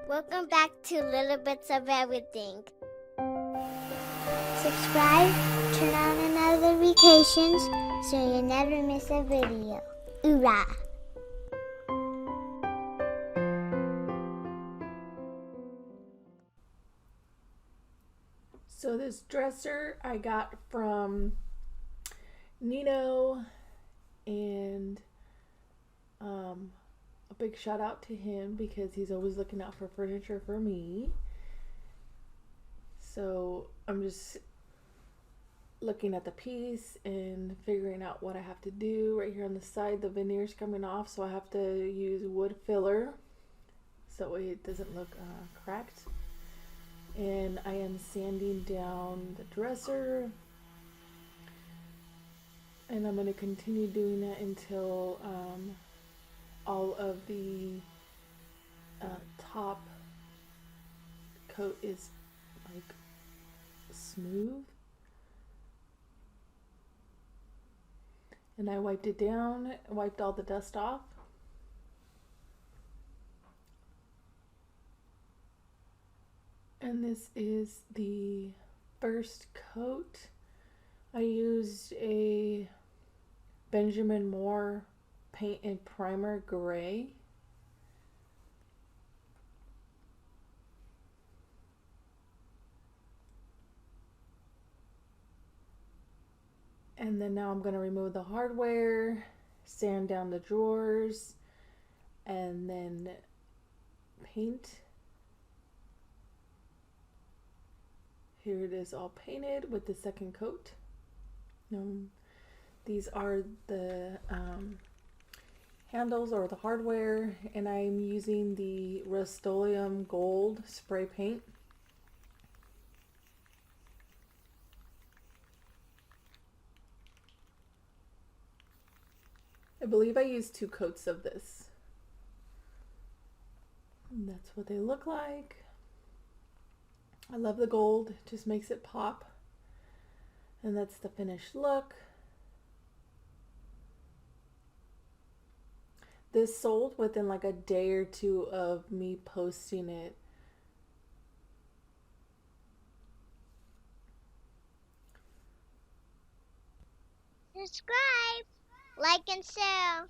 Welcome back to Little Bits of Everything. Subscribe, turn on notifications so you never miss a video. Hoorah! So this dresser I got from Nino, and a big shout out to him because he's always looking out for furniture for me. So I'm just looking at the piece and figuring out what I have to do. Right here on the side, the veneer's coming off, so I have to use wood filler so it doesn't look cracked. And I am sanding down the dresser, and I'm going to continue doing that until all of the top coat is like smooth. And I wiped it down, wiped all the dust off. And this is the first coat. I used a Benjamin Moore paint and primer gray. And then now I'm going to remove the hardware, sand down the drawers, and then paint. Here it is all painted with the second coat. These are the handles or the hardware, and I'm using the Rust-Oleum Gold spray paint. I believe I used 2 coats of this. And that's what they look like. I love the gold, it just makes it pop. And that's the finished look. This sold within like a day or 2 of me posting it. Subscribe, like, and share.